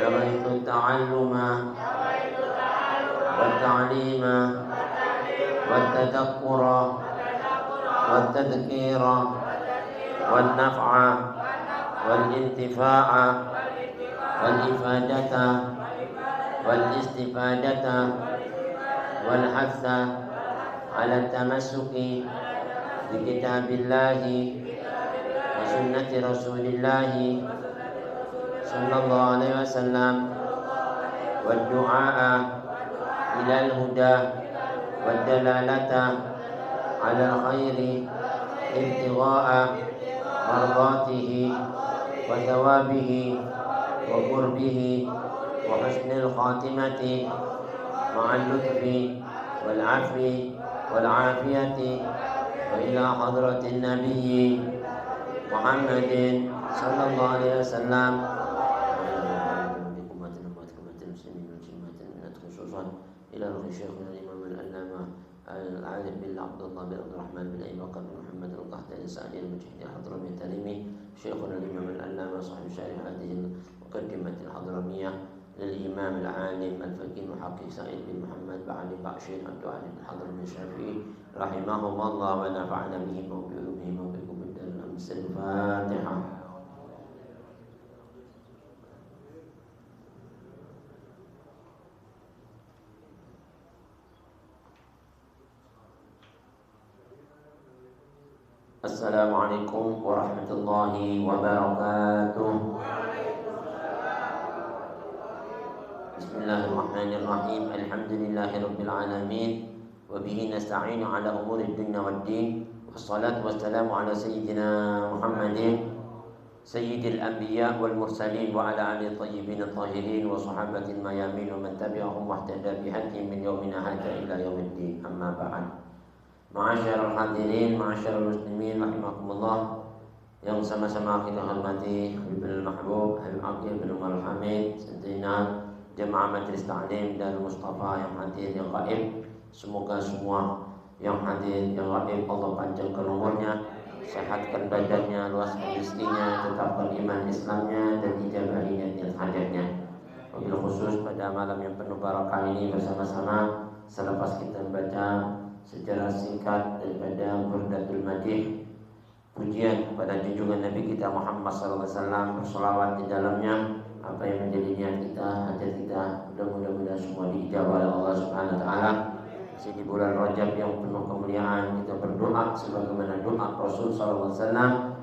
نويت التعلم والتعليم والتذكر والتذكير والنفع والانتفاع والإفادة والاستفادة والحث على التمسك بكتاب الله وسنة رسول الله صلى الله عليه وسلم والدعاء إلى الهدى والدلالة على الخير ابتغاء مرضاته وثوابه وقربه وحسن الخاتمة مع اللطف والعفو والعافية وإلى حضرة النبي محمد صلى الله عليه وسلم إلى روح شيخنا الإمام العلامة العارف بالله عبد الله بن عبد الرحمن بن أبي بكر بن محمد القحطاني السعدي المجتهد الحضرمي التريمي شيخنا الإمام العلامة صاحب شارح هذه المقدمة الحضرمية للإمام العالم الفقيه المحقق سعيد بن محمد بعلي باشر الدعاء الحضرمي الشافعي رحمهم الله ونفعنا به وبعلومهم وبكم بالدار الأمس. الفاتحة. Assalamualaikum warahmatullahi wabarakatuh. Bismillahirrahmanirrahim. Alhamdulillahirabbil alamin wa bihi nasta'inu ala umuri dunya waddin. Wassalatu wassalamu ala sayyidina Muhammadin sayyidil anbiya wal mursalin wa ala alihi thayyibin tahirin wa sahabatil mayamin wa man tabi'ahum wa ihtada bihadihim min yaumina hadza ila yaumiddin. Amma ba'd. Ma'asyarul hadirin, ma'asyarul muslimin rahimakumullah, yang sama-sama kita hormati Habibul Mahbub Habib Aqil bin Umar Hamid, Sayyidina Jemaah Majlis Ta'lim dan Mustafa yang hadir, yang gaib. Semoga semua yang hadir, yang gaib Allah panjangkan umurnya, sehatkan badannya, luaskan rezekinya, tetapkan iman Islamnya dan ijabahi niat hajatnya. Wabil khusus pada malam yang penuh barakah ini bersama-sama selepas kita membaca secara singkat daripada Burdatul Madih, pujian kepada junjungan Nabi kita Muhammad SAW, bersolawat di dalamnya. Apa yang menjadi niat kita, hajat kita, mudah-mudahan semua diijabah oleh Allah Subhanahu Wa Taala. Masih di bulan Rajab yang penuh kemuliaan, kita berdoa sebagaimana doa Rasul SAW.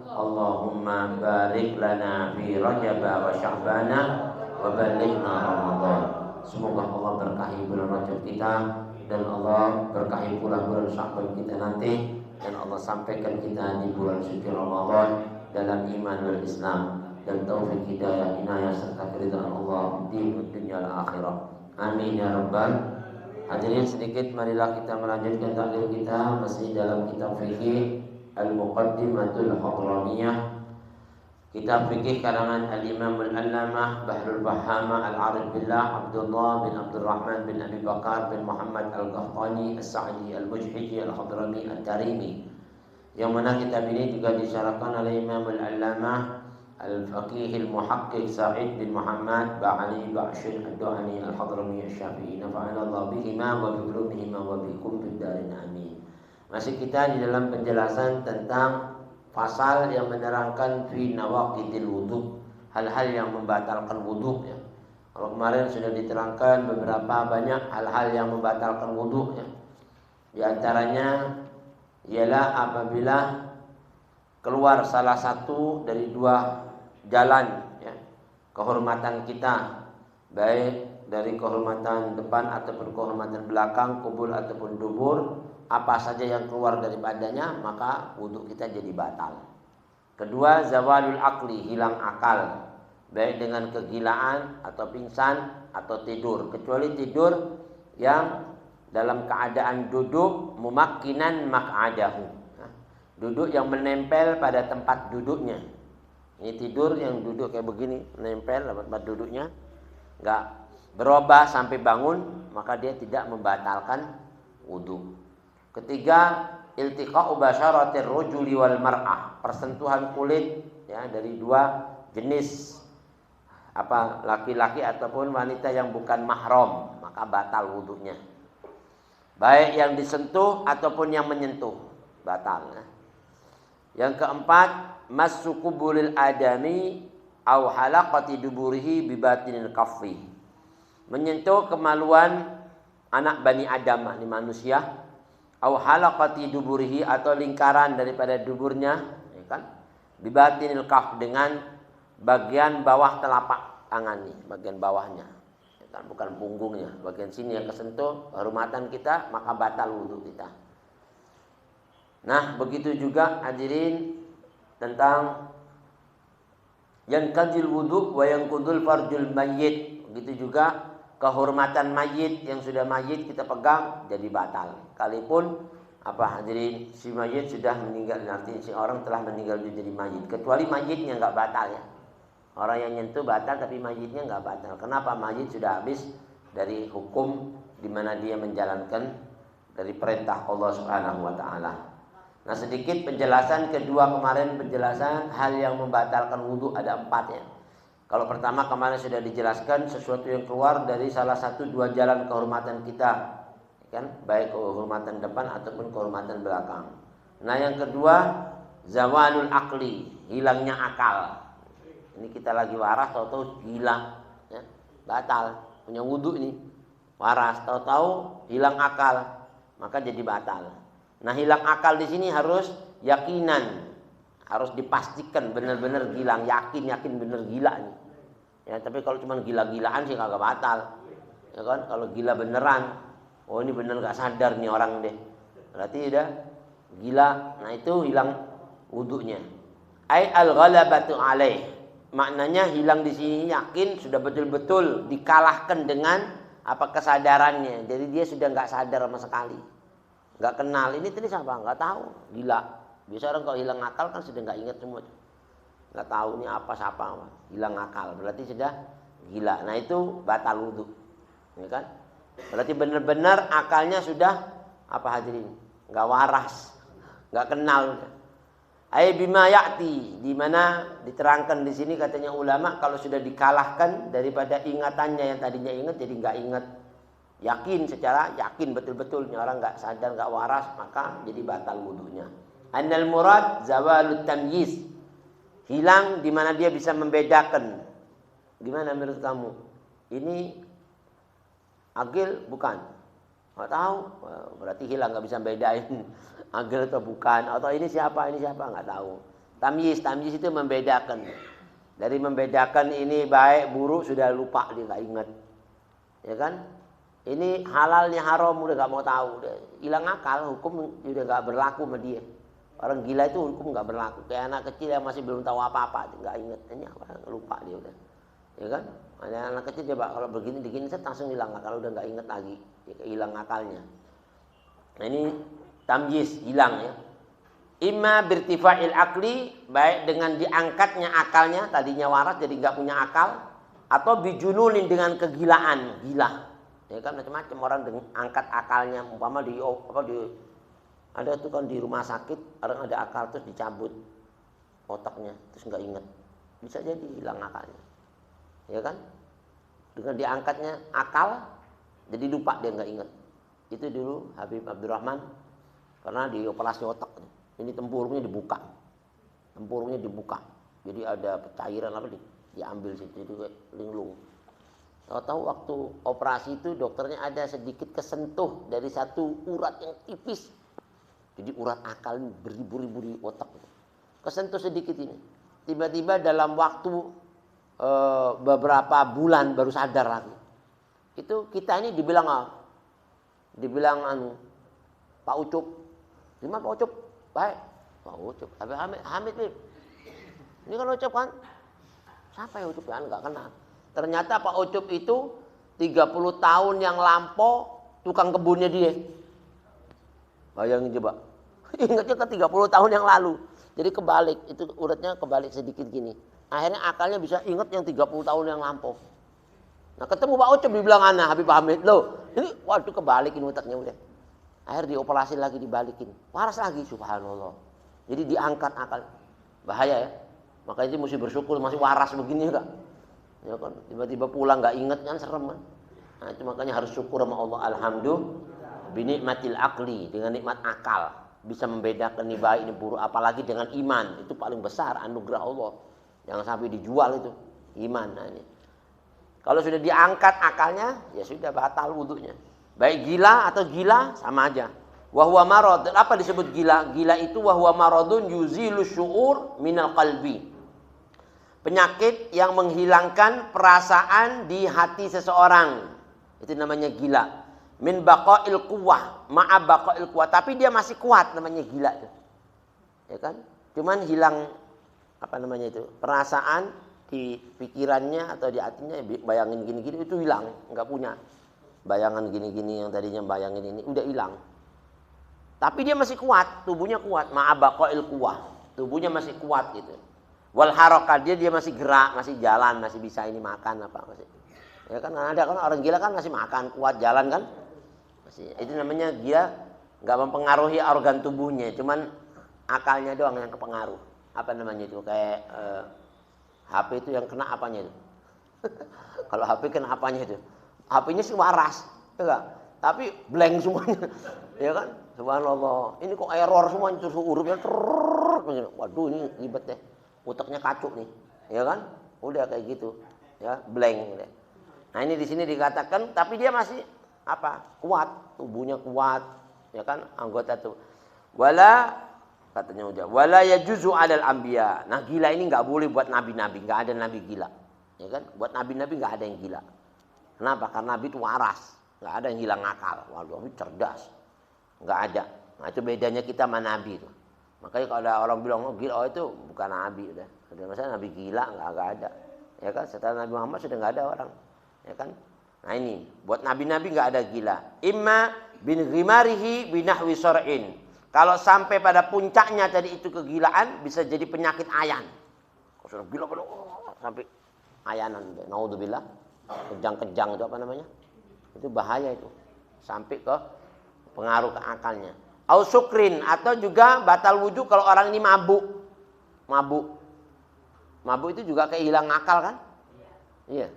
Allahumma barik lana fi Rajab wa Sya'bana wa balighna Ramadan. Semoga Allah berkahi bulan Rajab kita dan Allah berkahi pula bulan Sya'ban kita nanti, dan Allah sampaikan kita di bulan suci Ramadan dalam iman dan Islam dan taufik hidayah inayah serta keridhaan Allah di dunia dan akhirat. Amin ya rabbal. Hadirin sedikit marilah kita melanjutkan taklim kita masih dalam kitab fikih Al-Muqaddimatul Hadramiyah, kitab fikih karangan Al-Imam Al-Allamah Bahrul Bahama Al-Arif Billah Abdullah bin Abdul Rahman bin Abi Bakar bin Muhammad Al-Qahtani As-Sa'di Al-Mujhidi Al-Hadrami Al-Tarimi, yang mana kitab ini juga disyarahkan oleh Imam Al-Allamah Al-Faqih Al-Muhaqqiq Sa'id bin Muhammad Ba'ali Ba'shir Ad-Du'ani Al-Hadrami Al-Syafi'i. Nafa'ana Allah bihima wa bi'ulumihima wa bikum bid-darin amin. Masih kita di dalam penjelasan tentang pasal yang menerangkan fi nawaqidil wudu, hal-hal yang membatalkan wudu ya. Kalau kemarin sudah diterangkan beberapa banyak hal-hal yang membatalkan wudu ya. Di antaranya ialah apabila keluar salah satu dari dua jalan ya, kehormatan kita, baik dari kehormatan depan ataupun kehormatan belakang, kubur ataupun dubur, apa saja yang keluar daripadanya maka wudhu kita jadi batal. Kedua, zawalul akli, hilang akal, baik dengan kegilaan atau pingsan atau tidur, kecuali tidur yang dalam keadaan duduk mumakkinan mak'adahu, duduk yang menempel pada tempat duduknya. Ini tidur yang duduk kayak begini, menempel pada tempat duduknya, enggak berubah sampai bangun, maka dia tidak membatalkan wudhu. Ketiga, iltiqa'u basyaratir rajuli wal mar'ah, persentuhan kulit ya dari dua jenis apa laki-laki ataupun wanita yang bukan mahram, maka batal wudunya. Baik yang disentuh ataupun yang menyentuh, batal. Yang keempat, massu kuburil adami au halaqati duburihi bi batinil kaffi. Menyentuh kemaluan anak Bani Adam, ini manusia, au halaqati duburihi atau lingkaran daripada duburnya, ya kan? Bi batinil kaf, dengan bagian bawah telapak tangan nih, bagian bawahnya. Ya kan? Bukan punggungnya, bagian sini yang kesentuh kehormatan kita, maka batal wudu kita. Nah, begitu juga hadirin tentang yang kajil wudu wa yang kudul farjul mayyit. Begitu juga kehormatan mayit, yang sudah mayit kita pegang jadi batal. Kalipun apa hadirin, si mayit sudah meninggal, artinya si orang telah meninggal jadi mayit. Kecuali mayitnya nggak batal ya. Orang yang nyentuh batal tapi mayitnya nggak batal. Kenapa? Mayit sudah habis dari hukum di mana dia menjalankan dari perintah Allah Subhanahu wa taala. Nah, sedikit penjelasan kedua kemarin, penjelasan hal yang membatalkan wudu ada 4 ya. Kalau pertama kemarin sudah dijelaskan sesuatu yang keluar dari salah satu dua jalan kehormatan kita, kan? Baik kehormatan depan ataupun kehormatan belakang. Nah, yang kedua zawalul akli, hilangnya akal. Ini kita lagi waras, tahu-tahu hilang, ya? Batal. Punya wudu ini waras, tahu-tahu hilang akal, maka jadi batal. Nah, hilang akal di sini harus yakinan, harus dipastikan benar-benar hilang, yakin benar gila nih. Ya, tapi kalau cuma gila-gilaan sih kagak batal. Ya kan? Kalau gila beneran, oh ini bener gak sadar nih orang deh, berarti udah gila. Nah, itu hilang wudunya. Ai al-ghalabatu alaih. Maknanya hilang di sini yakin, sudah betul-betul dikalahkan dengan apa kesadarannya. Jadi dia sudah nggak sadar sama sekali. Nggak kenal ini tadi siapa, nggak tahu, gila. Biasa orang kalau hilang akal kan sudah nggak ingat semua, nggak tahu ini apa siapa, hilang akal berarti sudah gila. Nah, itu batal wudu, ya kan? Berarti benar-benar akalnya sudah apa hadirin, nggak waras, nggak kenal. Ai bima ya'ti, di mana diterangkan di sini katanya ulama kalau sudah dikalahkan daripada ingatannya yang tadinya ingat jadi nggak ingat. Yakin, secara yakin betul-betul orang nggak sadar, nggak waras, maka jadi batal wudunya. Annal murad zawalut tamyiz, hilang di mana dia bisa membedakan. Gimana menurut kamu? Ini agil bukan? Nggak tahu, berarti hilang, nggak bisa bedain agil atau bukan, atau ini siapa nggak tahu. Tamyiz itu membedakan. Dari membedakan ini baik buruk sudah lupa, dia nggak ingat, ya kan? Ini halalnya haram udah gak mau tahu, udah hilang akal, hukum udah gak berlaku sama dia. Orang gila itu hukum gak berlaku. Kayak anak kecil yang masih belum tahu apa-apa, gak inget, ini apa, lupa dia udah, ya kan? Anak kecil coba kalau begini set langsung hilang akal, udah gak inget lagi, ya, hilang akalnya. Nah, ini tamyiz, hilang ya. Imma birtifa'il akli, baik dengan diangkatnya akalnya, tadinya waras jadi gak punya akal, atau bijununin dengan kegilaan, gila. Ya kan, macam-macam orang dengan angkat akalnya, umpama ada tuh kan di rumah sakit orang ada akal terus dicabut otaknya terus nggak inget, bisa jadi hilang akalnya, ya kan? Dengan diangkatnya akal jadi lupa, dia nggak inget. Itu dulu Habib Abdurrahman karena dioperasi otak, ini tempurungnya dibuka, jadi ada cairan apa diambil situ, itu kayak linglung. Tahu-tahu waktu operasi itu dokternya ada sedikit kesentuh dari satu urat yang tipis. Jadi urat akal ini beribu-ribu di otak. Kesentuh sedikit ini. Tiba-tiba dalam waktu beberapa bulan baru sadar lagi. Itu kita ini dibilang Pak Ucup. Gimana Pak Ucup? Baik. Pak Ucup. Habib Hamid. Ini kan Ucup kan? Siapa ya Ucup? Ya enggak kenal. Ternyata Pak Ucup itu 30 tahun yang lampau tukang kebunnya dia. Bayangin coba. Ingatnya ke 30 tahun yang lalu. Jadi kebalik, itu uratnya kebalik sedikit gini. Akhirnya akalnya bisa ingat yang 30 tahun yang lampau. Nah, ketemu Pak Ucup dibilang anak Habib Hamid, loh, ini waduh kebalikin otaknya udah. Akhirnya dioperasi lagi, dibalikin. Waras lagi, subhanallah. Jadi diangkat akal. Bahaya ya. Makanya itu mesti bersyukur masih waras begini enggak. Ya kan, tiba-tiba pulang nggak ingat kan serem kan. Nah, itu makanya harus syukur sama Allah. Alhamdulillah binikmatil akli, dengan nikmat akal bisa membedakan ini baik ini buruk, apalagi dengan iman. Itu paling besar anugerah Allah. Jangan sampai dijual itu iman. Nah, ini. Kalau sudah diangkat akalnya, ya sudah batal wudunya. Baik gila atau gila sama aja. Wahwa marad. Apa disebut gila? Gila itu wahwa maradun yuzilu syu'ur minal qalbi. Penyakit yang menghilangkan perasaan di hati seseorang. Itu namanya gila. Min baqa'il quwwah, ma'a baqa'il quwwah. Tapi dia masih kuat, namanya gila itu. Ya kan? Cuman hilang apa namanya itu? Perasaan di pikirannya atau di hatinya, bayangin gini-gini itu hilang, enggak punya. Bayangan gini-gini yang tadinya bayangin ini udah hilang. Tapi dia masih kuat, tubuhnya kuat, ma'a baqa'il quwwah. Tubuhnya masih kuat gitu. Wal harokat dia masih gerak, masih jalan, masih bisa ini makan apa masih. Ya kan ada kan orang gila kan masih makan, kuat jalan kan? Masih. Itu namanya dia nggak mempengaruhi organ tubuhnya, cuman akalnya doang yang kepengaruh. Apa namanya itu? Kayak HP itu yang kena apanya itu? Kalau HP kena apanya itu? HP-nya sih waras, ya enggak? Tapi blank semuanya. Ya kan? Subhanallah. Ini kok error semuanya terus hurufnya. Waduh ini ribet deh. Uteknya kacuk nih, ya kan? Udah kayak gitu, ya blank. Nah ini di sini dikatakan, tapi dia masih apa? Kuat, tubuhnya kuat, ya kan? Anggota tuh. Wala katanya udah. Wala yajuzu 'alal anbiya. Nah gila ini nggak boleh buat nabi-nabi, nggak ada nabi gila, ya kan? Buat nabi-nabi nggak ada yang gila. Kenapa? Karena nabi itu waras, nggak ada yang hilang akal. Waduh, cerdas, nggak ada. Nah itu bedanya kita sama nabi itu. Makanya kalau ada orang bilang oh gila, oh itu bukan nabi udah. Ada masalah nabi gila nggak ada. Ya kan setelah Nabi Muhammad sudah nggak ada orang. Ya kan. Nah ini buat nabi-nabi nggak ada gila. Imma bin ghimarihi binahwi syar'in. Kalau sampai pada puncaknya tadi itu kegilaan bisa jadi penyakit ayan. Kalau sudah gila sampai ayanan. Naudzubillah. Kejang-kejang itu apa namanya? Itu bahaya itu. Sampai ke pengaruh ke akalnya. Au sukrin atau juga batal wudu kalau orang ini mabuk. Mabuk itu juga kayak hilang akal kan? Iya.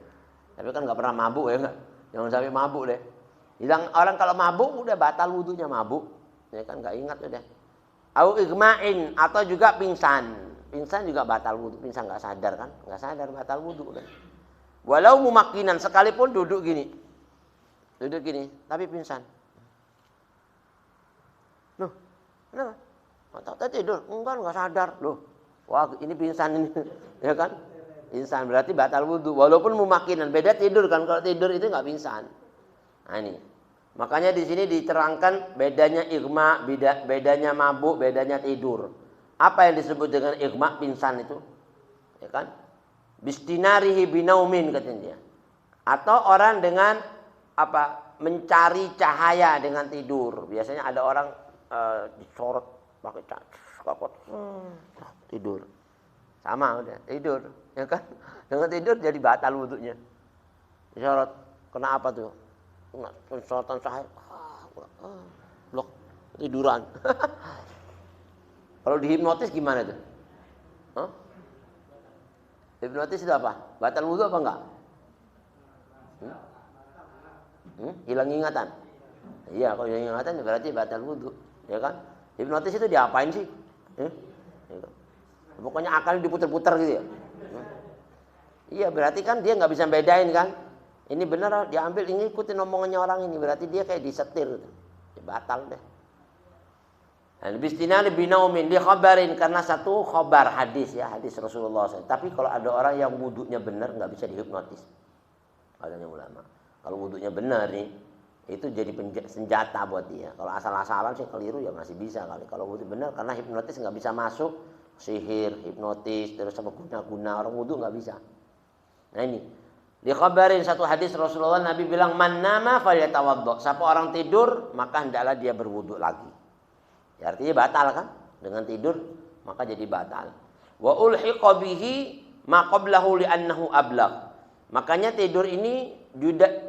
Tapi kan nggak pernah mabuk ya enggak? Jangan sampai mabuk deh. Hilang orang kalau mabuk udah batal wudunya mabuk. Ya kan nggak ingat udah. Au igma'in atau juga pingsan. Pingsan juga batal wudu. Pingsan nggak sadar kan? Nggak sadar batal wudu udah. Walau mumakkinan sekalipun duduk gini. Duduk gini tapi pingsan. Loh, kenapa? Tadi tidur, enggak sadar. Loh, wah ini pingsan ini, ya kan? Pingsan berarti batal wudu. Walaupun mumakkinan, beda tidur kan? Kalau tidur itu enggak pingsan. Nah ini, makanya di sini diterangkan bedanya igma, bedanya mabuk, bedanya tidur. Apa yang disebut dengan igma pingsan itu? Ya kan? Bistinarihi binaumin katanya dia. Atau orang dengan apa? Mencari cahaya dengan tidur. Biasanya ada orang disorot pakai kakot tidur sama udah tidur ya kan dengan tidur jadi batal wudunya disorot kena apa tuh kena sorotan cahaya blok tiduran. Kalau dihipnotis gimana tuh? Hipnotis itu apa? Batal wudu apa enggak? Hilang ingatan. Iya, kalau hilang ingatan berarti batal wudu. Ya kan? Hipnotis itu diapain sih? Pokoknya akal diputer-puter gitu ya. Iya, berarti kan dia nggak bisa bedain kan? Ini benar diambil, ini ikutin omongannya orang ini, berarti dia kayak disetir gitu. Ya, batal deh. Bistina lebih naumin dikhabarin karena satu khabar hadis ya, hadis Rasulullah SAW. Tapi kalau ada orang yang wudunya benar nggak bisa dihipnotis. Katanya ulama. Kalau wudunya benar nih itu jadi senjata buat dia. Kalau asal-asalan sih keliru ya masih bisa kali. Kalau wudu benar karena hipnotis nggak bisa masuk, sihir, hipnotis, terus sama guna-guna orang wudu nggak bisa. Nah ini dikabarin satu hadis Rasulullah Nabi bilang man nama falyatawaddo. Siapa orang tidur maka hendaklah dia berwudu lagi. Ya, artinya batal kan? Dengan tidur maka jadi batal. Wa ulhiqa bihi ma qablahu li'annahu ablagh. Makanya tidur ini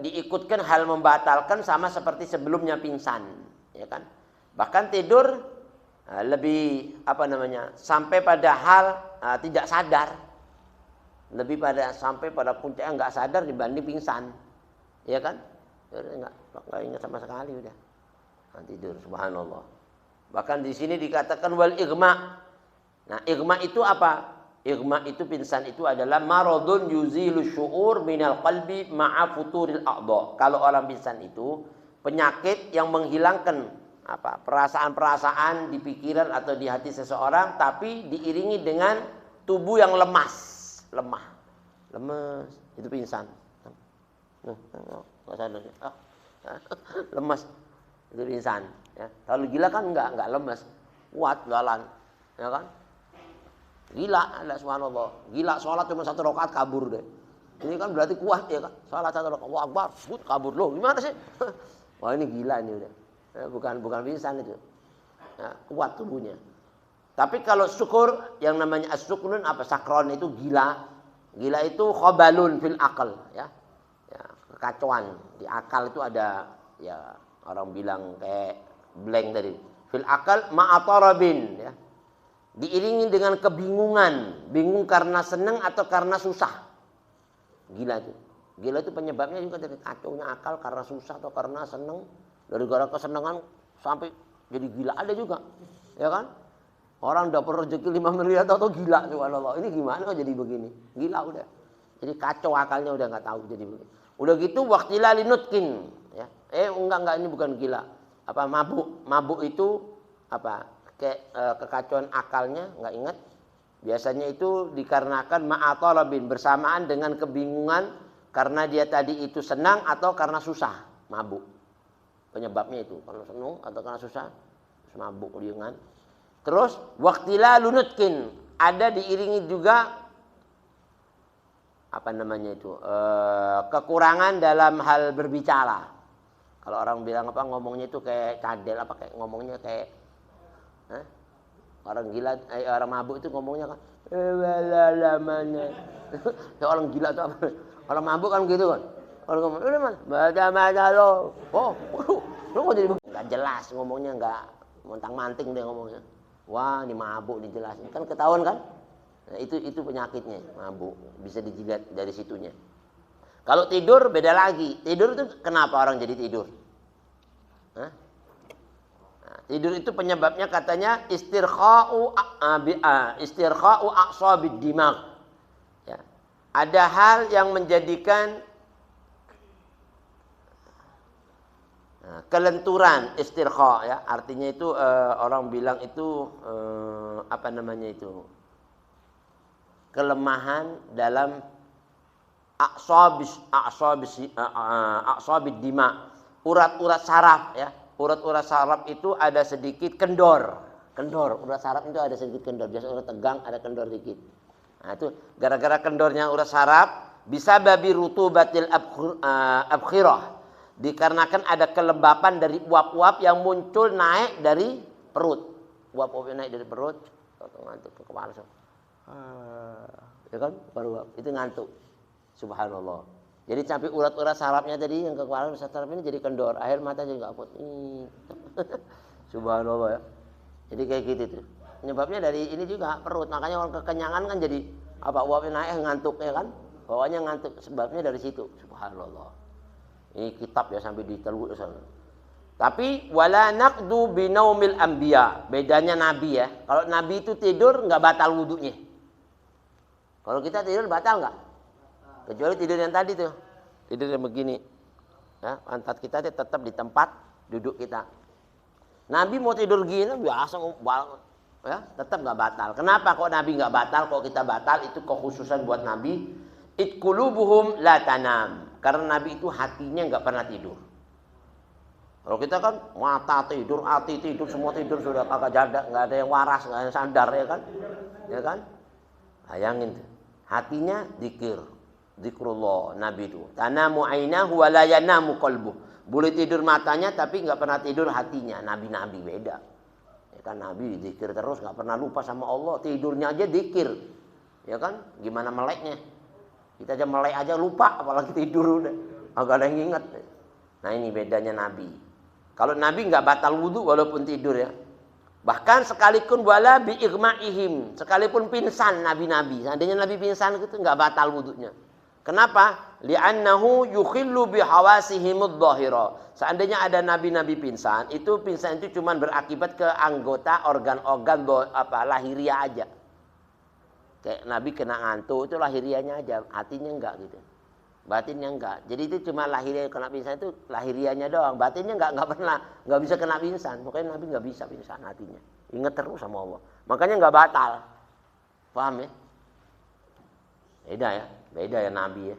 diikutkan hal membatalkan sama seperti sebelumnya pingsan, ya kan? Bahkan tidur lebih apa namanya? Sampai pada hal tidak sadar. Lebih pada sampai pada puncaknya nggak sadar dibanding pingsan. Ya kan? Nggak ingat sama sekali udah. Tidur, subhanallah. Bahkan di sini dikatakan wal igma. Nah, igma itu apa? Igma itu pingsan itu adalah maradun yuzilu syu'ur minal qalbi ma'a futuril a'dha. Kalau orang pingsan itu penyakit yang menghilangkan apa? Perasaan-perasaan di pikiran atau di hati seseorang tapi diiringi dengan tubuh yang lemah. Lemes, itu pingsan. Enggak sadar. Lemes. Itu pingsan, ya. Kalau gila kan enggak lemes, kuat jalan, ya kan? Gila, Allah subhanallah. Gila sholat cuma 1 rakaat kabur deh. Ini kan berarti kuat ya kan? Sholat 1 rakaat, wah akbar, kabur loh. Gimana sih? Wah ini gila ini udah. Ya, bukan pingsan itu. Ya, kuat tubuhnya. Tapi kalau syukur yang namanya as-sukrun apa sakron itu gila. Gila itu khobalun fil akal, ya. Ya, kekacauan di akal itu ada ya. Orang bilang kayak blank tadi. Fil akal ma'atarabin, ya. Diiringi dengan kebingungan, bingung karena senang atau karena susah. Gila itu. Gila itu penyebabnya juga dari kacaunya akal karena susah atau karena senang. Dari gara kesenangan sampai jadi gila ada juga. Ya kan? Orang dapat rezeki 5 miliar atau gila subhanallah. Ini gimana kok jadi begini? Gila udah. Jadi kacau akalnya udah enggak tahu jadi begini. Udah gitu waqtila linutkin. Ya. Enggak ini bukan gila. Apa mabuk itu apa? Kekacauan akalnya enggak ingat. Biasanya itu dikarenakan ma'atalabin bersamaan dengan kebingungan karena dia tadi itu senang atau karena susah, mabuk. Penyebabnya itu karena senang atau karena susah, terus mabuk dia kan. Terus waqtila lunutkin ada diiringi juga apa namanya itu? Kekurangan dalam hal berbicara. Kalau orang bilang apa ngomongnya itu kayak cadel apa kayak ngomongnya kayak orang gila orang mabuk itu ngomongnya kan lamanya. Orang gila itu apa? Orang mabuk kan gitu kan. Orang ngomong udah mana lo. Lo kok jadi enggak jelas ngomongnya enggak montang-manting dia ngomongnya. Wah, ini mabuk dijelasin. Kan ketahuan kan? Nah, itu penyakitnya, mabuk. Bisa dijilat dari situnya. Kalau tidur beda lagi. Tidur itu kenapa orang jadi tidur? Nah, tidur itu penyebabnya katanya istirkha'u a'shabid dimag. Ya. Ada hal yang menjadikan kelenturan istirkha ya. Artinya itu orang bilang itu apa namanya itu? Kelemahan dalam a'shabid dima, urat-urat saraf ya. Urat-urat saraf itu ada sedikit kendor. Urat saraf itu ada sedikit kendor. Biasa urat tegang ada kendor dikit. Nah, itu gara-gara kendornya urat saraf bisa babi rutubatil abkhirah. Dikarenakan ada kelembapan dari uap-uap yang muncul naik dari perut. Uap-uap yang naik dari perut, ngantuk ke kepala. Ya kan? Baru itu ngantuk. Subhanallah. Jadi sampai urat-urat sarafnya tadi yang ke kepala saraf ini jadi kendor, air mata jadi enggak kuat. Subhanallah ya. Jadi kayak gitu tuh. Penyebabnya dari ini juga perut. Makanya orang kekenyangan kan jadi apa uapnya naik ngantuk ya kan? Bawahnya ngantuk sebabnya dari situ. Subhanallah. Ini kitab ya sampai ditelur sana. Tapi wala naqdu binaumil anbiya. Bedanya nabi ya. Kalau nabi itu tidur enggak batal wudunya. Kalau kita tidur batal enggak? Kecuali tidur yang tadi tuh. Tidur yang begini. Ya, pantat kita tetap di tempat duduk kita. Nabi mau tidur gini biasa ya, tetap enggak batal. Kenapa kok Nabi enggak batal? Kok kita batal? Itu kekhususan buat Nabi. Itqulubuhum la tanam. Karena Nabi itu hatinya enggak pernah tidur. Kalau kita kan mata tidur, hati tidur, semua tidur sudah kagak jada, enggak ada yang waras, enggak ada yang sadar ya kan? Ya kan? Bayangin tuh. Hatinya zikir. Zikrullah Nabi itu. Tanamu ainahu wa la yanamu qalbuh. Boleh tidur matanya tapi enggak pernah tidur hatinya. Nabi-nabi beda. Ya kan Nabi zikir terus enggak pernah lupa sama Allah, tidurnya aja zikir. Ya kan? Gimana meleknya? Kita aja melek aja lupa apalagi tidur udah. Agak ada yang ingat. Nah, ini bedanya Nabi. Kalau Nabi enggak batal wudu walaupun tidur ya. Bahkan sekalipun wala bi igma'ihim, sekalipun pingsan nabi-nabi. Seandainya nabi pingsan itu enggak batal wudunya. Kenapa? Li'annahu yukhillu bi hawasihimud dhahira. Seandainya ada nabi-nabi pingsan itu cuma berakibat ke anggota organ-organ lahiriah aja. Kayak nabi kena ngantuk itu lahiriahnya aja, hatinya enggak gitu. Batinnya enggak. Jadi itu cuma lahiriah kena pingsan itu lahiriahnya doang. Batinnya enggak bisa kena pingsan. Makanya Nabi enggak bisa pingsan hatinya. Ingat terus sama Allah. Makanya enggak batal. Paham ya? Beda ya Nabi ya.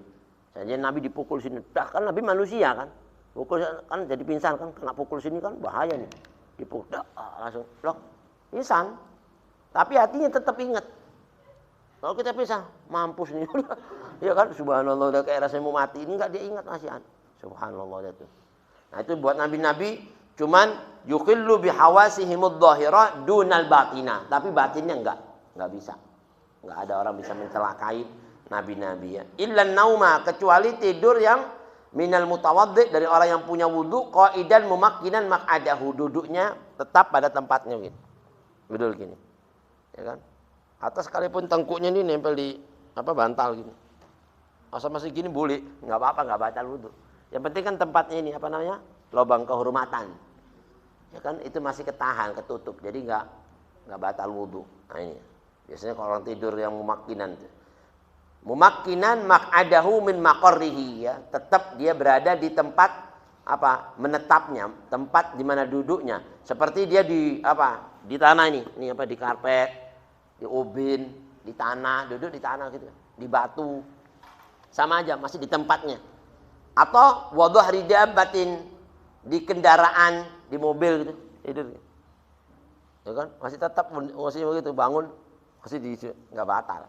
Saja Nabi dipukul sini. Dah kan Nabi manusia kan. Pukul kan jadi pingsan kan, kena pukul sini kan bahaya nih. Dipukul langsung loh. Pingsan. Tapi hatinya tetap ingat. Kalau kita pisah, mampus nih. Ya kan, subhanallah udah kayak rasanya mau mati. Ini enggak dia ingat masih ada. Subhanallah itu. Nah itu buat nabi-nabi cuman yukhillu bihawasihimud dhahira dunal batina. Tapi batinnya enggak bisa. Enggak ada orang bisa mencelakai nabi-nabi ya. Illan nauma, kecuali tidur yang minal mutawaddi, dari orang yang punya wudu, qaidan mumakkinan maq'adahu, duduknya tetap pada tempatnya gitu. Betul gini. Ya kan? Atau sekalipun tengkuknya ini nempel di bantal gini. Asal masih gini boleh, nggak apa-apa, nggak batal wudu. Yang penting kan tempatnya ini lubang kehormatan. Ya kan itu masih ketahan, ketutup. Jadi nggak batal wudu. Nah ini. Biasanya kalau orang tidur yang mumakkinan tuh. Mumakkinan maq'adahu min maqarrihi ya. Tetap dia berada di tempat menetapnya, tempat di mana duduknya. Seperti dia di tanah ini di karpet, di ubin, di tanah, duduk di tanah gitu, di batu. Sama aja, masih di tempatnya. Atau wadhah ridabatin, di kendaraan, di mobil gitu, tidur. Ya kan? Masih tetap begitu, bangun masih enggak batal.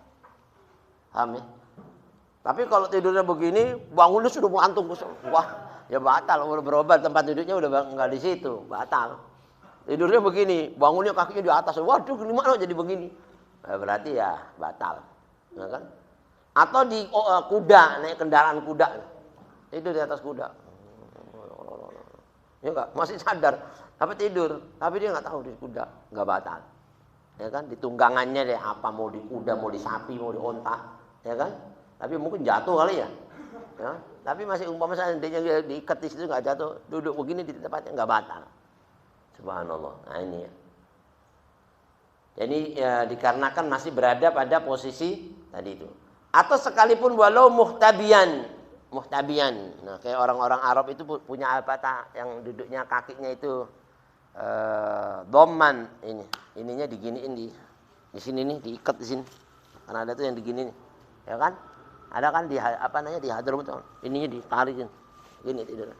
Paham ya? Tapi kalau tidurnya begini, bangunnya sudah ngantuk, wah, ya batal. Udah berobat, tempat duduknya udah enggak di situ, batal. Tidurnya begini, bangunnya kakinya di atas, waduh, gimana jadi begini? Berarti ya batal. Ya kan? Atau di kuda, naik kendaraan kuda. Tidur di atas kuda. Ya enggak, masih sadar. Tapi tidur, tapi dia enggak tahu di kuda, enggak batal. Ya kan, di tunggangannya deh mau di kuda, mau di sapi, mau di onta, ya kan? Tapi mungkin jatuh kali ya. Ya, tapi masih umpama seandainya diikat di situ enggak jatuh, duduk begini di tempatnya enggak batal. Subhanallah. Nah ini ya. Jadi ya, dikarenakan masih berada pada posisi tadi itu. Atau sekalipun walau muhtabian. Nah, kayak orang-orang Arab itu punya yang duduknya kakinya itu dhamman ini. Ininya diginiin di sini nih, diikat di sini. Karena ada tuh yang digini nih. Ya kan? Ada kan di di Hadramaut. Ininya ditarikin. Gini tidur.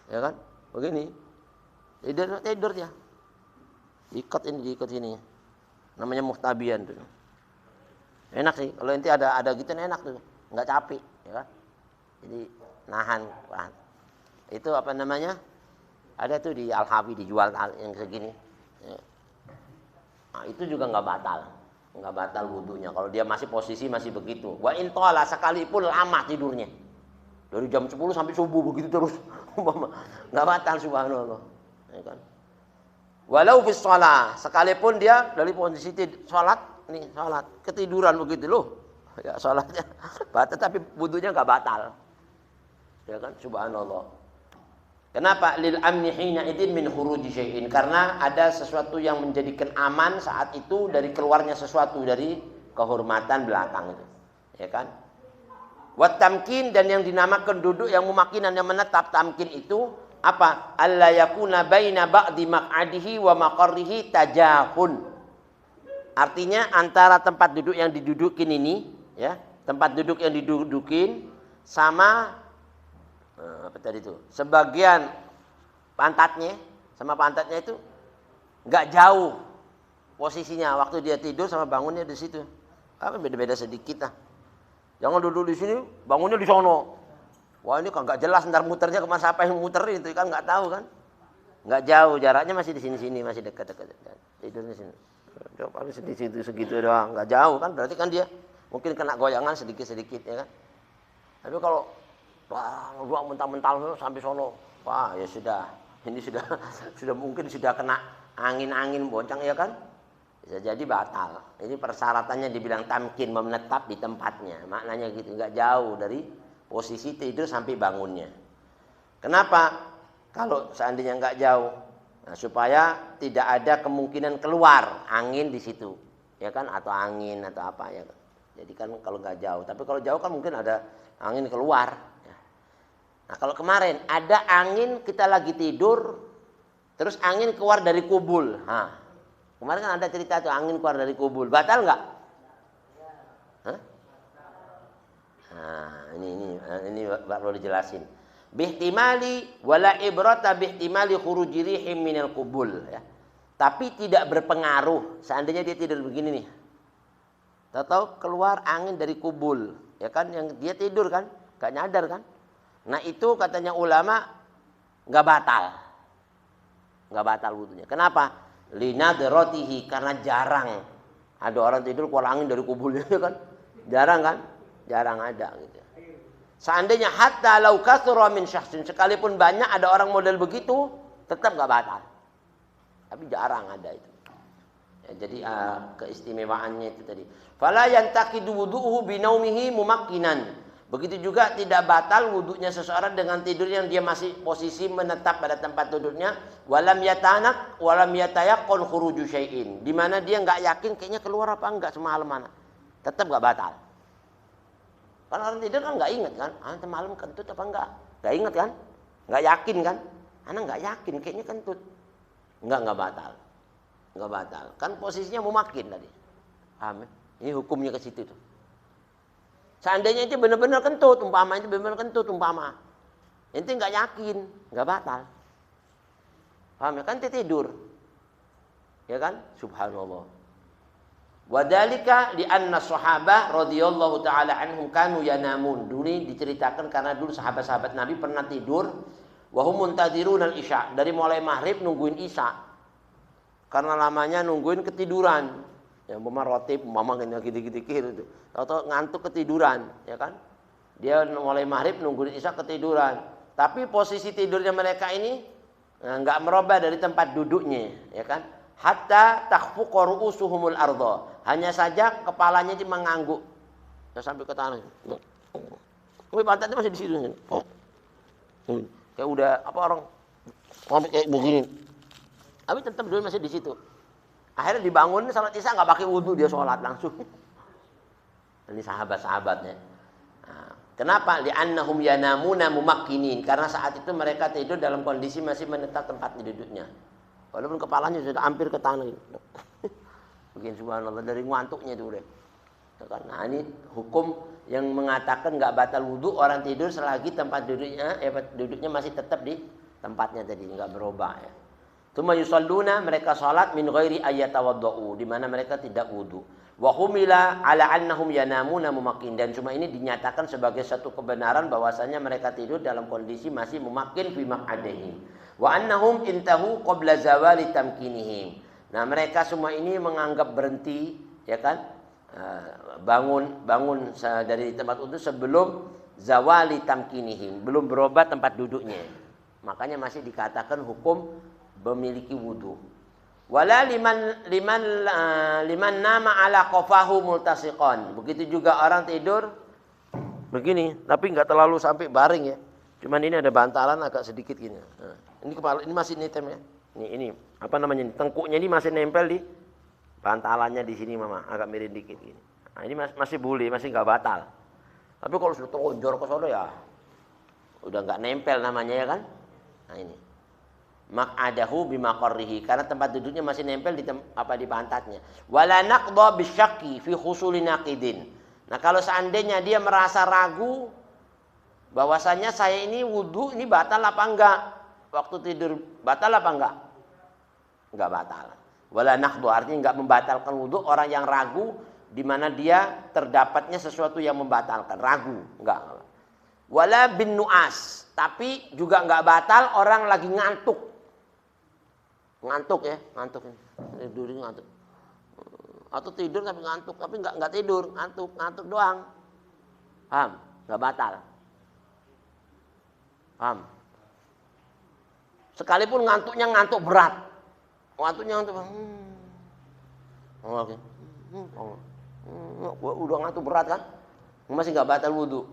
Ya kan? Begini. Tidur dia. Diikat sini. Namanya muhtabian tuh. Enak sih, kalau nanti ada gitu enak tuh, nggak capek, ya kan? Jadi nahan. Itu ada tuh di Al-Hafi dijual yang segini. Ya. Nah, itu juga nggak batal wudunya. Kalau dia masih posisi masih begitu. Wa in tala, sekalipun lama tidurnya, dari jam 10 sampai subuh begitu terus, nggak batal, subhanallah. Ya kan? Walau fi shalah, sekalipun dia dari posisi sholat ketiduran begitu loh. Ya sholatnya batal tapi wudunya enggak batal. Ya kan, subhanallah. Kenapa? Lil amni hina idin min khuruji syai'in, karena ada sesuatu yang menjadikan aman saat itu dari keluarnya sesuatu dari kehormatan belakang itu. Ya kan? Wat tamkin, dan yang dinamakan duduk yang mumakkinan yang menetap, tamkin itu apa? Alla yakuna baina ba'di maq'adihi wa maqarrihi tajahun. Artinya antara tempat duduk yang didudukin ini, ya, tempat duduk yang didudukin sama sebagian pantatnya sama pantatnya itu nggak jauh posisinya waktu dia tidur sama bangunnya di situ. Beda-beda sedikit lah. Jangan duduk di sini, bangunnya di sono. Wah ini kan nggak jelas ntar muternya kemana, siapa yang muter itu kan nggak tahu kan. Nggak jauh, jaraknya masih di sini-sini, masih dekat-dekat. Tidurnya sini. Paling segitu doang, nggak jauh kan, berarti kan dia mungkin kena goyangan sedikit-sedikit ya kan. Tapi kalau mentah-mentah sampai sono, wah ya sudah, ini sudah mungkin sudah kena angin-angin boncang ya kan, bisa jadi batal. Ini persyaratannya dibilang tamkin, menetap di tempatnya. Maknanya gitu, nggak jauh dari posisi tidur sampai bangunnya. Kenapa? Kalau seandainya nggak jauh, nah, supaya tidak ada kemungkinan keluar angin di situ, ya kan? Atau angin atau apa ya. Jadi kan kalau nggak jauh, tapi kalau jauh kan mungkin ada angin keluar. Nah kalau kemarin ada angin kita lagi tidur, terus angin keluar dari kubul. Nah, kemarin kan ada cerita tuh angin keluar dari kubul, batal nggak? Hah? Nah ini perlu dijelasin. Bihtimali wala ibrata bihtimali khuruji rihim minal kubul ya. Tapi tidak berpengaruh seandainya dia tidur begini nih. Tahu keluar angin dari kubul, ya kan yang dia tidur kan, gak nyadar kan. Nah itu katanya ulama nggak batal. Nggak batal wudunya. Kenapa? Linadratihi, karena jarang ada orang tidur keluar angin dari kubulnya kan. Jarang kan? Jarang ada gitu. Seandainya hatta lau katsura min syakhsin, sekalipun banyak ada orang model begitu, tetap nggak batal. Tapi jarang ada itu. Ya, jadi keistimewaannya itu tadi. Fala yantaqidu wudu'uhu binaumihi mumakkinan. Begitu juga tidak batal wudunya seseorang dengan tidur yang dia masih posisi menetap pada tempat tidurnya, walam yatanak walam yatayaqqan khuruju syai'in. Di mana dia enggak yakin kayaknya keluar apa enggak semalam mana. Tetap enggak batal. Kan orang tidur kan enggak ingat kan, semalam kentut apa enggak? Enggak ingat kan? Enggak yakin kan? Anak enggak yakin kayaknya kentut. Enggak batal. Enggak batal. Kan posisinya mumakkin tadi. Paham ya? Ini hukumnya ke situ tuh. Seandainya itu benar-benar kentut, umpama itu benar-benar kentut, umpama. Ente nggak yakin, nggak batal. Paham ya? Kan tidur. Ya kan? Subhanallah. Wadhalika li'anna sahabah radhiyallahu ta'ala anhum kanu yanamun. Dulu diceritakan karena dulu sahabat-sahabat Nabi pernah tidur. Wahum muntadziruna al-isya. Dari mulai maghrib nungguin isya. Karena lamanya nungguin ketiduran. Ya mama rotib, mama gitu-gitu itu. Atau ngantuk ketiduran, ya kan? Dia mulai maghrib nungguin isya ketiduran. Tapi posisi tidurnya mereka ini enggak merubah dari tempat duduknya, ya kan? Hatta takhfuqa ru'usuhumul ardha. Hanya saja kepalanya itu mengangguk. Ya, sampai ke tanah. Wih, pantatnya masih di situ. Kayak udah apa orang sampai kayak begini. Tapi tetap dulu masih di situ. Akhirnya dibangun salat isya nggak pakai wudu, dia sholat langsung. Ini sahabat-sahabatnya. Nah, kenapa? Li'annahum yanamuna mumakkinin. Karena saat itu mereka tidur dalam kondisi masih menetap tempat duduknya. Walaupun kepalanya sudah hampir ke tanah. Begini subhanallah dari ngantuknya itu udah. Nah ini hukum yang mengatakan nggak batal wudu orang tidur selagi tempat duduknya masih tetap di tempatnya tadi, nggak berubah ya. Tsumma yusalluna, mereka salat min ghairi ayatawaddau, di mana mereka tidak wudu. Wa humila ala annahum yanamuna mumakkin, dan cuma ini dinyatakan sebagai satu kebenaran bahwasanya mereka tidur dalam kondisi masih mumakkin fi maq'adihim. Wa annahum intahu qabla zawali tamkinihim. Nah, mereka semua ini menganggap berhenti, ya kan? Bangun dari tempat itu sebelum zawali tamkinihim, belum berubah tempat duduknya. Makanya masih dikatakan hukum memiliki wudu. Wala liman nama ala qafahu multasiqan. Begitu juga orang tidur begini, tapi enggak terlalu sampai baring ya. Cuman ini ada bantalan agak sedikit gini. Nah, ini kepala ini masih nitem ya. Ini apa namanya? Tengkuknya ini masih nempel di bantalannya di sini mama, agak miring dikit gini. Nah, ini masih boleh, masih enggak batal. Tapi kalau sudah teronjor ke sono ya udah enggak nempel namanya ya kan? Nah ini. Maq'adahu bimaqarrihi, karena tempat duduknya masih nempel di pantatnya. Wala naqdha bisyaqi fi husuli naqidin. Nah, kalau seandainya dia merasa ragu bahwasanya saya ini wudu ini batal apa enggak? Waktu tidur batal apa enggak? Enggak batal. Wala naqdha artinya enggak membatalkan wudu orang yang ragu di mana dia terdapatnya sesuatu yang membatalkan, ragu, enggak. Wala bin nu'as, tapi juga enggak batal orang lagi ngantuk. Ngantuk ya, ngantuk ini. Tidur ngantuk. Atau tidur tapi ngantuk, tapi enggak tidur, ngantuk doang. Paham? Enggak batal. Paham? Sekalipun ngantuknya ngantuk berat. Ngantuknya ngantuk. Oke. Udah ngantuk berat kan? Masih nggak batal wudu.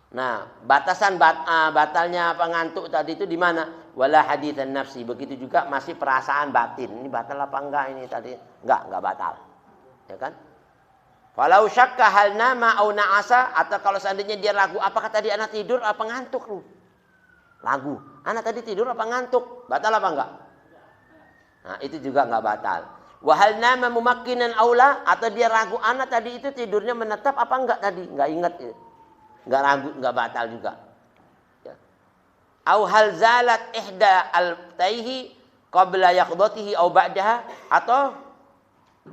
Nah, batasan batalnya pengantuk tadi itu di mana? Wala haditsan nafsi. Begitu juga masih perasaan batin. Ini batal apa enggak ini tadi? Enggak batal. Ya kan? Falau syakka hal nama au na'asa, atau kalau seandainya dia ragu, apakah tadi anak tidur apa ngantuk lu? Ragu. Anak tadi tidur apa ngantuk? Batal apa enggak? Nah, itu juga enggak batal. Wa hal nama mumakkinan aula, atau dia ragu anak tadi itu tidurnya menetap apa enggak tadi? Enggak ingat ya. Enggak ragu, enggak batal juga. Ya. Au hal zalat ihda al-taihi qabla yaqdatihi au ba'daha, atau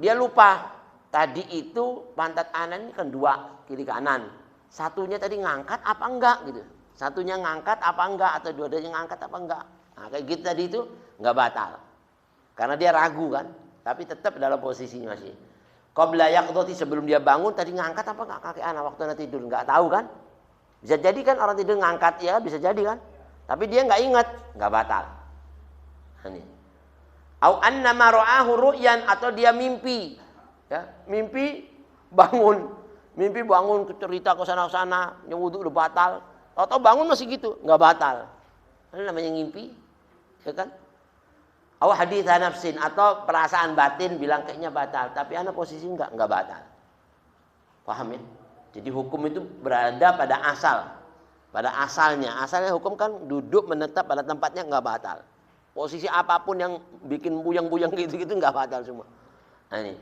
dia lupa tadi itu pantat anak ini kan dua kiri kanan. Satunya tadi ngangkat apa enggak gitu. Satunya ngangkat apa enggak, atau dua-duanya ngangkat apa enggak. Nah, kayak gitu tadi itu enggak batal. Karena dia ragu kan, tapi tetap dalam posisi masih. Qabla yaqdati, sebelum dia bangun tadi ngangkat apa enggak kaki anak waktu anak tidur, enggak tahu kan? Bisa jadi kan orang tidur ngangkat ya, bisa jadi kan? Tapi dia enggak ingat, enggak batal. Ini. Au annama ra'ahu ru'yan, atau dia mimpi. Ya, mimpi bangun cerita ke sana, wudu udah batal. Atau bangun masih gitu, enggak batal. Ini namanya ngimpi. Ya kan? Au haditsan nafsin, atau perasaan batin bilang kayaknya batal, tapi anak posisi enggak batal. Paham ya? Jadi hukum itu berada pada asal. Pada asalnya. Asalnya hukum kan duduk menetap pada tempatnya enggak batal. Posisi apapun yang bikin buyang-buyang gitu-gitu enggak batal semua. Nah ini.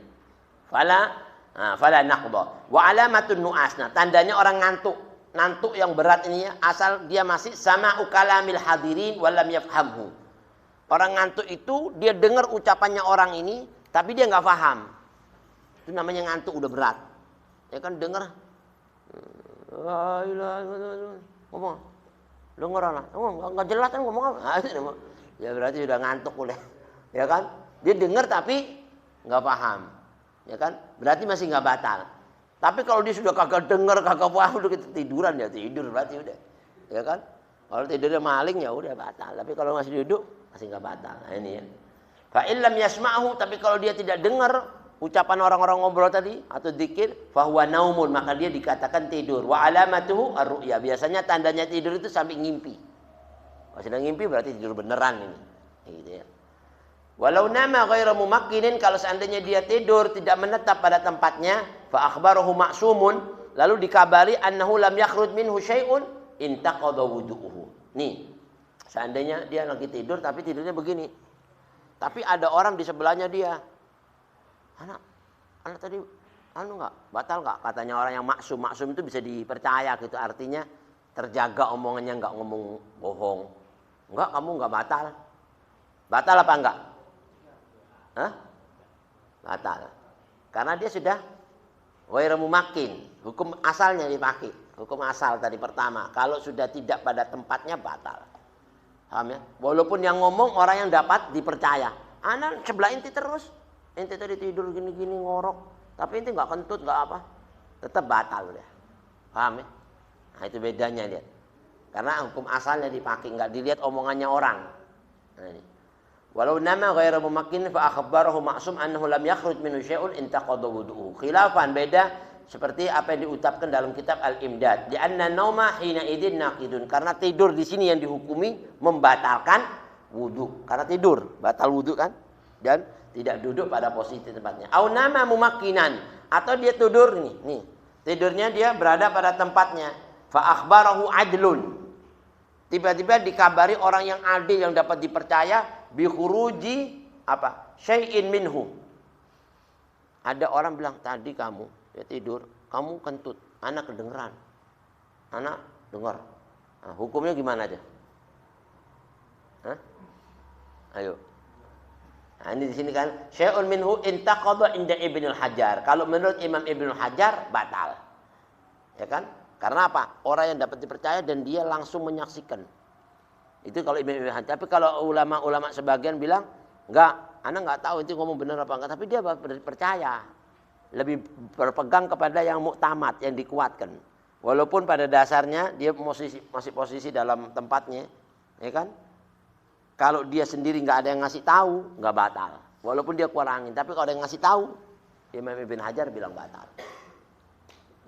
Fala naqdha. Wa alamatun nu'as. Nah, tandanya orang ngantuk. Ngantuk yang berat ini asal dia masih sama ukalamil hadirin walam yafhamhu. Orang ngantuk itu dia dengar ucapannya orang ini tapi dia enggak paham. Itu namanya ngantuk udah berat. Ya kan dengar ngomong, dengar anak, nggak jelas kan ngomong apa? Ya berarti sudah ngantuk udah, ya kan? Dia dengar tapi nggak paham, ya kan? Berarti masih nggak batal. Tapi kalau dia sudah kagak dengar, kagak paham, udah tiduran ya tidur berarti udah, ya kan? Kalau tidurnya maling ya udah batal. Tapi kalau masih duduk masih nggak batal. Nah ini ya. Fa illam yasma'hu, tapi kalau dia tidak dengar ucapan orang-orang ngobrol tadi atau zikir, fahuwa naumun, maka dia dikatakan tidur. Wa alamatuhu ar-ru'ya. Biasanya tandanya tidur itu sampai ngimpi. Kalau sedang ngimpi berarti tidur beneran ini. Gitu ya. Walau nama ghairu mumakkinin, kalau seandainya dia tidur tidak menetap pada tempatnya, fa akhbarahu ma'sumun, lalu dikabari annahu lam yakhruj minhu syai'un intaqadha wudu'uhu. Nih. Seandainya dia lagi tidur tapi tidurnya begini. Tapi ada orang di sebelahnya dia. Anak tadi enggak batal enggak, katanya orang yang maksum itu bisa dipercaya gitu, artinya terjaga omongannya, enggak ngomong bohong. Enggak, kamu enggak batal apa enggak? Batal, karena dia sudah ghairu mumakkin, hukum asalnya dipakai, hukum asal tadi pertama, kalau sudah tidak pada tempatnya batal. Paham ya? Walaupun yang ngomong orang yang dapat dipercaya, anak sebelah inti terus. Ente tadi tidur gini-gini ngorok, tapi ente nggak kentut nggak apa, tetap batal udah, paham ya? Nah itu bedanya lihat, karena hukum asalnya dipakai, nggak dilihat omongannya orang. Nah, ini. Walau nama ghairu mumakkin fa akhbarahu ma'sum annahu lam yakhruj minhu syai'un intaqadha wudu'uhu. Khilafan, beda seperti apa yang diucapkan dalam kitab Al-Imdad. Di anna nauma hina idzin naqidun, karena tidur di sini yang dihukumi membatalkan wudu, karena tidur batal wudu kan, dan tidak duduk pada posisi tempatnya. Au nama mumakkinan, atau dia tidur nih. Tidurnya dia berada pada tempatnya. Fa akhbarahu adlun. Tiba-tiba dikabari orang yang adil yang dapat dipercaya bi khuruji apa? Syai'in minhu. Ada orang bilang tadi kamu ya tidur, kamu kentut, anak kedengeran. Anak dengar. Nah, hukumnya gimana aja? Ayo. Nah, ini di sini kan syai'un minhu intaqadha inda Ibnu Hajar. Kalau menurut Imam Ibnu Hajar batal. Ya kan? Karena apa? Orang yang dapat dipercaya dan dia langsung menyaksikan. Itu kalau Ibnu Hajar. Tapi kalau ulama-ulama sebagian bilang, enggak, anak enggak tahu itu ngomong benar apa enggak, tapi dia percaya. Lebih berpegang kepada yang muktamad, yang dikuatkan. Walaupun pada dasarnya dia masih posisi dalam tempatnya, ya kan? Kalau dia sendiri nggak ada yang ngasih tahu, nggak batal. Walaupun dia keluar angin, tapi kalau ada yang ngasih tahu, Imam Ibn Hajar bilang batal.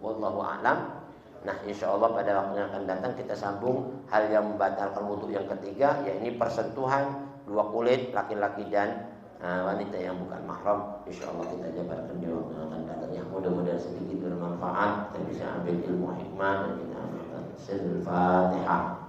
Wallahu a'lam. Nah, insya Allah pada waktu yang akan datang kita sambung hal yang membatalkan wudhu yang ketiga, yakni persentuhan dua kulit laki-laki dan wanita yang bukan mahram. Insya Allah kita jabarkan di waktu yang akan datang. Ya, mudah-mudahan sedikit bermanfaat. Kita bisa ambil ilmu hikmah dan kita amalkan. Al-Fatihah.